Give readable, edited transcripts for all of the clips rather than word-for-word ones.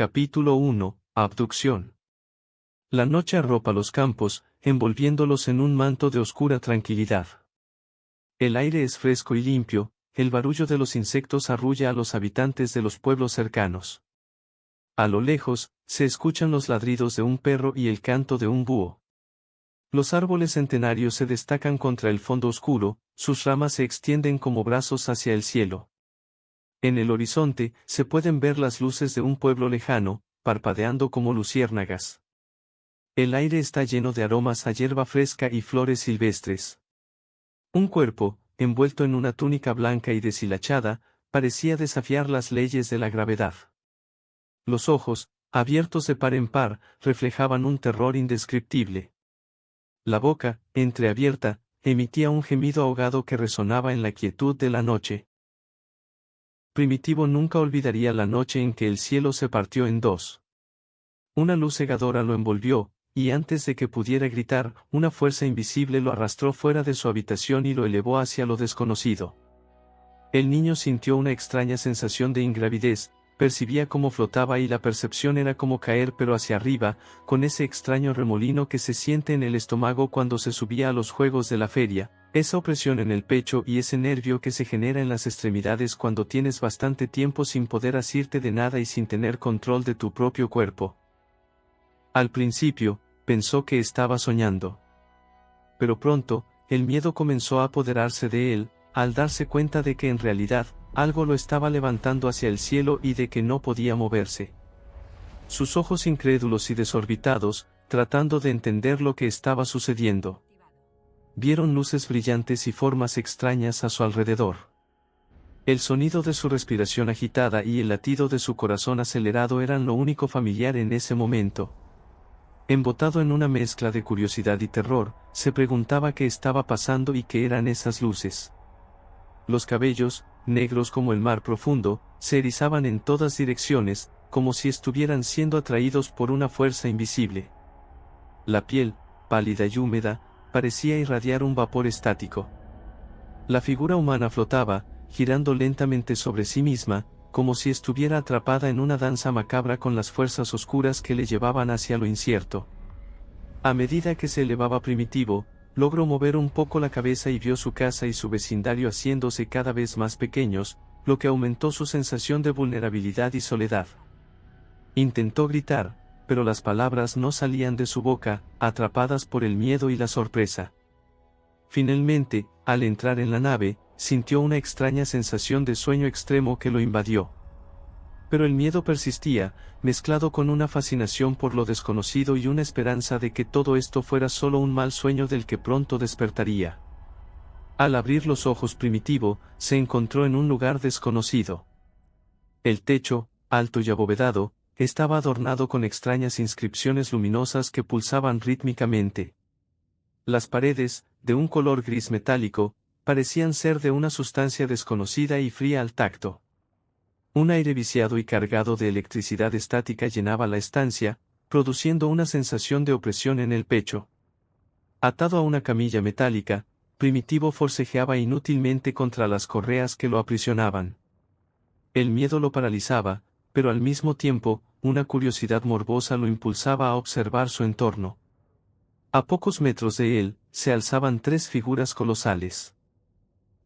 Capítulo 1. Abducción. La noche arropa los campos, envolviéndolos en un manto de oscura tranquilidad. El aire es fresco y limpio, el barullo de los insectos arrulla a los habitantes de los pueblos cercanos. A lo lejos, se escuchan los ladridos de un perro y el canto de un búho. Los árboles centenarios se destacan contra el fondo oscuro, sus ramas se extienden como brazos hacia el cielo. En el horizonte, se pueden ver las luces de un pueblo lejano, parpadeando como luciérnagas. El aire está lleno de aromas a hierba fresca y flores silvestres. Un cuerpo, envuelto en una túnica blanca y deshilachada, parecía desafiar las leyes de la gravedad. Los ojos, abiertos de par en par, reflejaban un terror indescriptible. La boca, entreabierta, emitía un gemido ahogado que resonaba en la quietud de la noche. Primitivo nunca olvidaría la noche en que el cielo se partió en dos. Una luz cegadora lo envolvió, y antes de que pudiera gritar, una fuerza invisible lo arrastró fuera de su habitación y lo elevó hacia lo desconocido. El niño sintió una extraña sensación de ingravidez, percibía cómo flotaba y la percepción era como caer pero hacia arriba, con ese extraño remolino que se siente en el estómago cuando se subía a los juegos de la feria, esa opresión en el pecho y ese nervio que se genera en las extremidades cuando tienes bastante tiempo sin poder asirte de nada y sin tener control de tu propio cuerpo. Al principio, pensó que estaba soñando. Pero pronto, el miedo comenzó a apoderarse de él, al darse cuenta de que en realidad, algo lo estaba levantando hacia el cielo y de que no podía moverse. Sus ojos incrédulos y desorbitados, tratando de entender lo que estaba sucediendo. Vieron luces brillantes y formas extrañas a su alrededor. El sonido de su respiración agitada y el latido de su corazón acelerado eran lo único familiar en ese momento. Embotado en una mezcla de curiosidad y terror, se preguntaba qué estaba pasando y qué eran esas luces. Los cabellos, negros como el mar profundo, se erizaban en todas direcciones, como si estuvieran siendo atraídos por una fuerza invisible. La piel, pálida y húmeda, parecía irradiar un vapor estático. La figura humana flotaba, girando lentamente sobre sí misma, como si estuviera atrapada en una danza macabra con las fuerzas oscuras que le llevaban hacia lo incierto. A medida que se elevaba Primitivo, logró mover un poco la cabeza y vio su casa y su vecindario haciéndose cada vez más pequeños, lo que aumentó su sensación de vulnerabilidad y soledad. Intentó gritar, pero las palabras no salían de su boca, atrapadas por el miedo y la sorpresa. Finalmente, al entrar en la nave, sintió una extraña sensación de sueño extremo que lo invadió. Pero el miedo persistía, mezclado con una fascinación por lo desconocido y una esperanza de que todo esto fuera solo un mal sueño del que pronto despertaría. Al abrir los ojos Primitivo, se encontró en un lugar desconocido. El techo, alto y abovedado, estaba adornado con extrañas inscripciones luminosas que pulsaban rítmicamente. Las paredes, de un color gris metálico, parecían ser de una sustancia desconocida y fría al tacto. Un aire viciado y cargado de electricidad estática llenaba la estancia, produciendo una sensación de opresión en el pecho. Atado a una camilla metálica, Primitivo forcejeaba inútilmente contra las correas que lo aprisionaban. El miedo lo paralizaba, pero al mismo tiempo, una curiosidad morbosa lo impulsaba a observar su entorno. A pocos metros de él, se alzaban tres figuras colosales.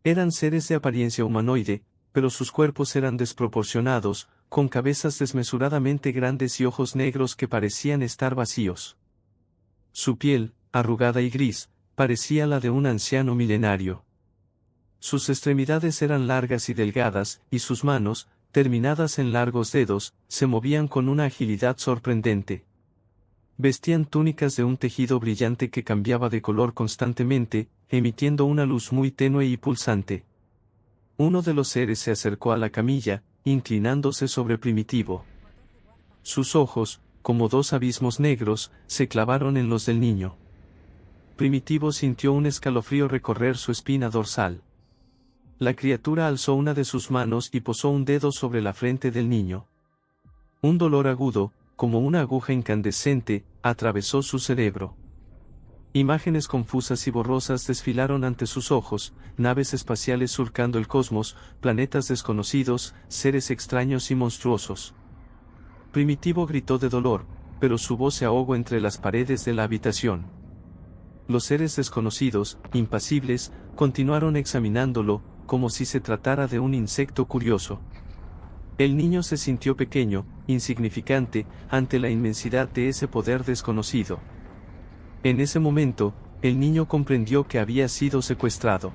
Eran seres de apariencia humanoide, pero sus cuerpos eran desproporcionados, con cabezas desmesuradamente grandes y ojos negros que parecían estar vacíos. Su piel, arrugada y gris, parecía la de un anciano milenario. Sus extremidades eran largas y delgadas, y sus manos, terminadas en largos dedos, se movían con una agilidad sorprendente. Vestían túnicas de un tejido brillante que cambiaba de color constantemente, emitiendo una luz muy tenue y pulsante. Uno de los seres se acercó a la camilla, inclinándose sobre Primitivo. Sus ojos, como dos abismos negros, se clavaron en los del niño. Primitivo sintió un escalofrío recorrer su espina dorsal. La criatura alzó una de sus manos y posó un dedo sobre la frente del niño. Un dolor agudo, como una aguja incandescente, atravesó su cerebro. Imágenes confusas y borrosas desfilaron ante sus ojos, naves espaciales surcando el cosmos, planetas desconocidos, seres extraños y monstruosos. Primitivo gritó de dolor, pero su voz se ahogó entre las paredes de la habitación. Los seres desconocidos, impasibles, continuaron examinándolo, como si se tratara de un insecto curioso. El niño se sintió pequeño, insignificante, ante la inmensidad de ese poder desconocido. En ese momento, el niño comprendió que había sido secuestrado.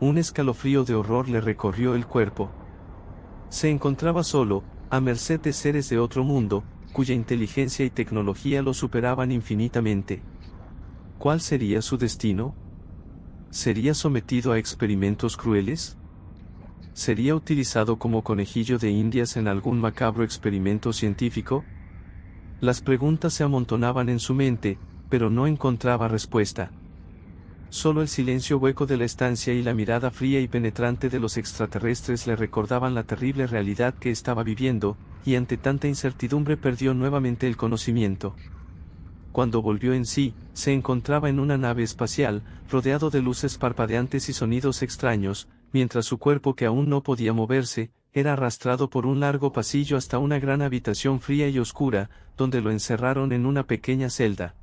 Un escalofrío de horror le recorrió el cuerpo. Se encontraba solo, a merced de seres de otro mundo, cuya inteligencia y tecnología lo superaban infinitamente. ¿Cuál sería su destino? ¿Sería sometido a experimentos crueles? ¿Sería utilizado como conejillo de Indias en algún macabro experimento científico? Las preguntas se amontonaban en su mente, pero no encontraba respuesta. Solo el silencio hueco de la estancia y la mirada fría y penetrante de los extraterrestres le recordaban la terrible realidad que estaba viviendo, y ante tanta incertidumbre perdió nuevamente el conocimiento. Cuando volvió en sí, se encontraba en una nave espacial, rodeado de luces parpadeantes y sonidos extraños, mientras su cuerpo, que aún no podía moverse, era arrastrado por un largo pasillo hasta una gran habitación fría y oscura, donde lo encerraron en una pequeña celda.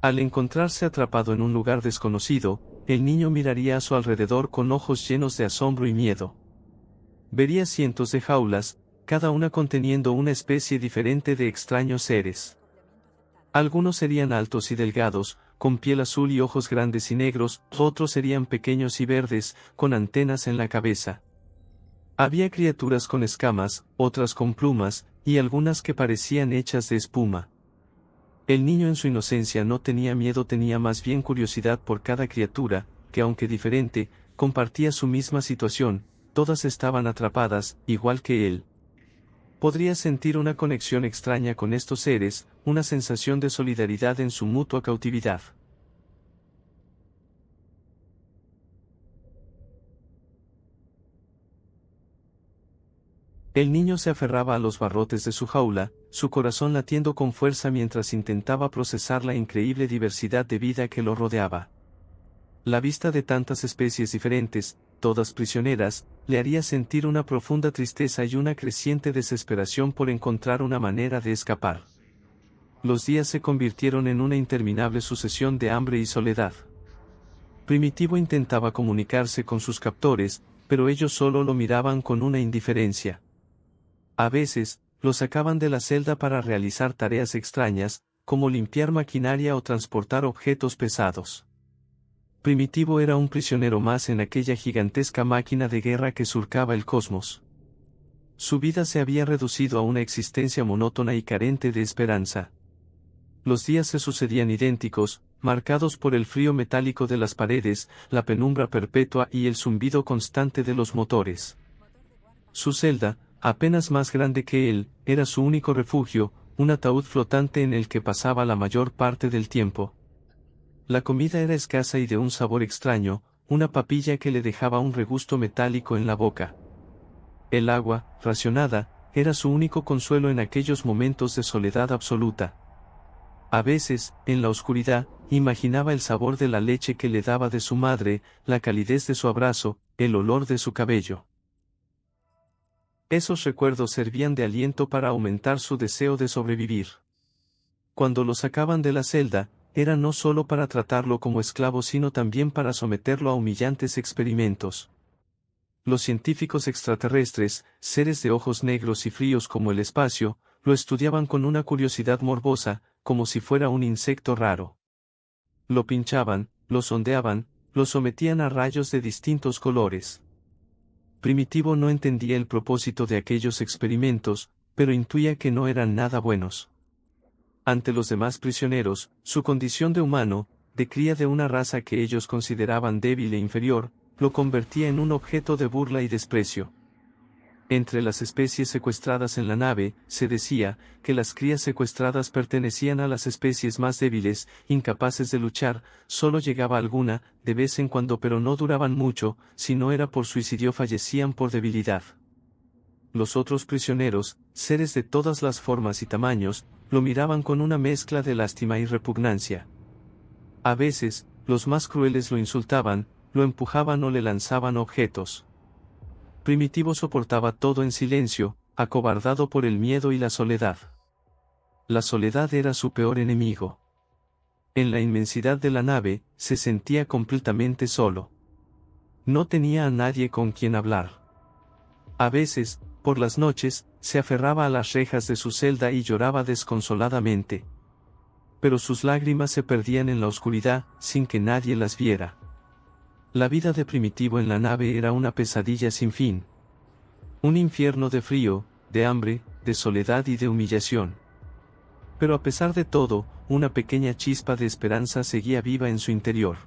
Al encontrarse atrapado en un lugar desconocido, el niño miraría a su alrededor con ojos llenos de asombro y miedo. Vería cientos de jaulas, cada una conteniendo una especie diferente de extraños seres. Algunos serían altos y delgados, con piel azul y ojos grandes y negros, otros serían pequeños y verdes, con antenas en la cabeza. Había criaturas con escamas, otras con plumas, y algunas que parecían hechas de espuma. El niño en su inocencia no tenía miedo, tenía más bien curiosidad por cada criatura, que aunque diferente, compartía su misma situación, todas estaban atrapadas, igual que él. Podría sentir una conexión extraña con estos seres, una sensación de solidaridad en su mutua cautividad. El niño se aferraba a los barrotes de su jaula, su corazón latiendo con fuerza mientras intentaba procesar la increíble diversidad de vida que lo rodeaba. La vista de tantas especies diferentes, todas prisioneras, le haría sentir una profunda tristeza y una creciente desesperación por encontrar una manera de escapar. Los días se convirtieron en una interminable sucesión de hambre y soledad. Primitivo intentaba comunicarse con sus captores, pero ellos solo lo miraban con una indiferencia. A veces, lo sacaban de la celda para realizar tareas extrañas, como limpiar maquinaria o transportar objetos pesados. Primitivo era un prisionero más en aquella gigantesca máquina de guerra que surcaba el cosmos. Su vida se había reducido a una existencia monótona y carente de esperanza. Los días se sucedían idénticos, marcados por el frío metálico de las paredes, la penumbra perpetua y el zumbido constante de los motores. Su celda, apenas más grande que él, era su único refugio, un ataúd flotante en el que pasaba la mayor parte del tiempo. La comida era escasa y de un sabor extraño, una papilla que le dejaba un regusto metálico en la boca. El agua, racionada, era su único consuelo en aquellos momentos de soledad absoluta. A veces, en la oscuridad, imaginaba el sabor de la leche que le daba de su madre, la calidez de su abrazo, el olor de su cabello. Esos recuerdos servían de aliento para aumentar su deseo de sobrevivir. Cuando lo sacaban de la celda, era no solo para tratarlo como esclavo sino también para someterlo a humillantes experimentos. Los científicos extraterrestres, seres de ojos negros y fríos como el espacio, lo estudiaban con una curiosidad morbosa, como si fuera un insecto raro. Lo pinchaban, lo sondeaban, lo sometían a rayos de distintos colores. Primitivo no entendía el propósito de aquellos experimentos, pero intuía que no eran nada buenos. Ante los demás prisioneros, su condición de humano, de cría de una raza que ellos consideraban débil e inferior, lo convertía en un objeto de burla y desprecio. Entre las especies secuestradas en la nave, se decía que las crías secuestradas pertenecían a las especies más débiles, incapaces de luchar, solo llegaba alguna, de vez en cuando, pero no duraban mucho, si no era por suicidio fallecían por debilidad. Los otros prisioneros, seres de todas las formas y tamaños, lo miraban con una mezcla de lástima y repugnancia. A veces, los más crueles lo insultaban, lo empujaban o le lanzaban objetos. Primitivo soportaba todo en silencio, acobardado por el miedo y la soledad. La soledad era su peor enemigo. En la inmensidad de la nave, se sentía completamente solo. No tenía a nadie con quien hablar. A veces, por las noches, se aferraba a las rejas de su celda y lloraba desconsoladamente. Pero sus lágrimas se perdían en la oscuridad, sin que nadie las viera. La vida de Primitivo en la nave era una pesadilla sin fin. Un infierno de frío, de hambre, de soledad y de humillación. Pero a pesar de todo, una pequeña chispa de esperanza seguía viva en su interior.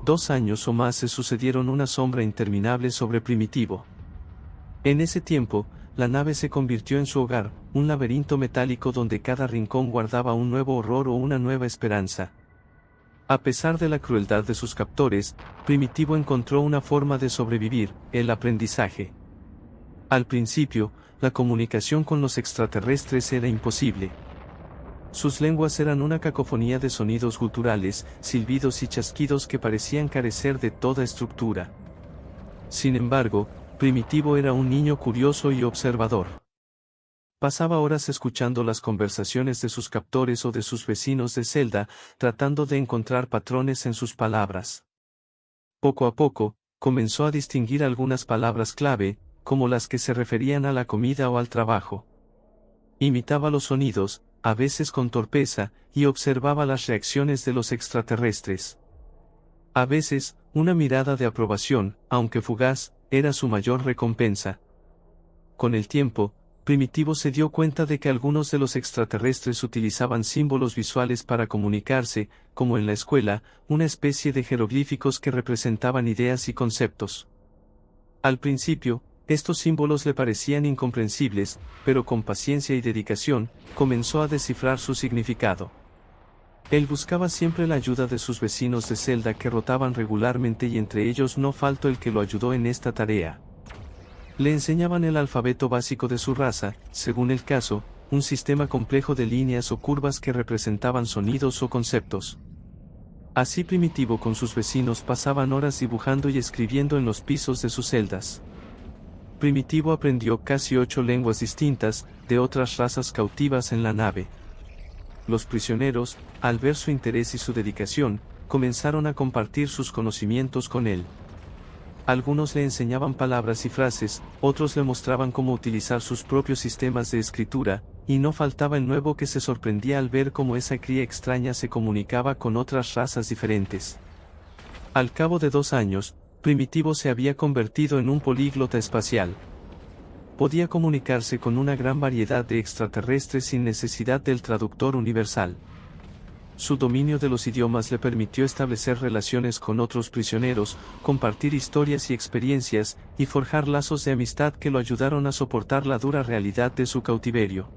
2 años o más se sucedieron una sombra interminable sobre Primitivo. En ese tiempo, la nave se convirtió en su hogar, un laberinto metálico donde cada rincón guardaba un nuevo horror o una nueva esperanza. A pesar de la crueldad de sus captores, Primitivo encontró una forma de sobrevivir, el aprendizaje. Al principio, la comunicación con los extraterrestres era imposible. Sus lenguas eran una cacofonía de sonidos guturales, silbidos y chasquidos que parecían carecer de toda estructura. Sin embargo, Primitivo era un niño curioso y observador. Pasaba horas escuchando las conversaciones de sus captores o de sus vecinos de celda, tratando de encontrar patrones en sus palabras. Poco a poco, comenzó a distinguir algunas palabras clave, como las que se referían a la comida o al trabajo. Imitaba los sonidos, a veces con torpeza, y observaba las reacciones de los extraterrestres. A veces, una mirada de aprobación, aunque fugaz, era su mayor recompensa. Con el tiempo, Primitivo se dio cuenta de que algunos de los extraterrestres utilizaban símbolos visuales para comunicarse, como en la escuela, una especie de jeroglíficos que representaban ideas y conceptos. Al principio, estos símbolos le parecían incomprensibles, pero con paciencia y dedicación, comenzó a descifrar su significado. Él buscaba siempre la ayuda de sus vecinos de celda que rotaban regularmente y entre ellos no faltó el que lo ayudó en esta tarea. Le enseñaban el alfabeto básico de su raza, según el caso, un sistema complejo de líneas o curvas que representaban sonidos o conceptos. Así Primitivo con sus vecinos pasaban horas dibujando y escribiendo en los pisos de sus celdas. Primitivo aprendió casi 8 lenguas distintas, de otras razas cautivas en la nave. Los prisioneros, al ver su interés y su dedicación, comenzaron a compartir sus conocimientos con él. Algunos le enseñaban palabras y frases, otros le mostraban cómo utilizar sus propios sistemas de escritura, y no faltaba el nuevo que se sorprendía al ver cómo esa cría extraña se comunicaba con otras razas diferentes. Al cabo de 2 años, Primitivo se había convertido en un políglota espacial. Podía comunicarse con una gran variedad de extraterrestres sin necesidad del traductor universal. Su dominio de los idiomas le permitió establecer relaciones con otros prisioneros, compartir historias y experiencias, y forjar lazos de amistad que lo ayudaron a soportar la dura realidad de su cautiverio.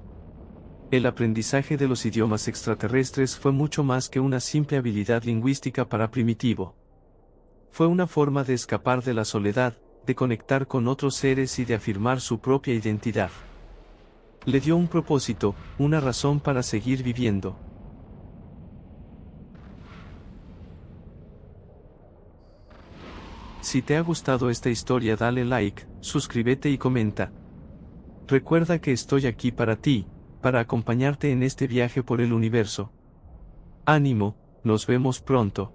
El aprendizaje de los idiomas extraterrestres fue mucho más que una simple habilidad lingüística para Primitivo. Fue una forma de escapar de la soledad, de conectar con otros seres y de afirmar su propia identidad. Le dio un propósito, una razón para seguir viviendo. Si te ha gustado esta historia, dale like, suscríbete y comenta. Recuerda que estoy aquí para ti, para acompañarte en este viaje por el universo. Ánimo, nos vemos pronto.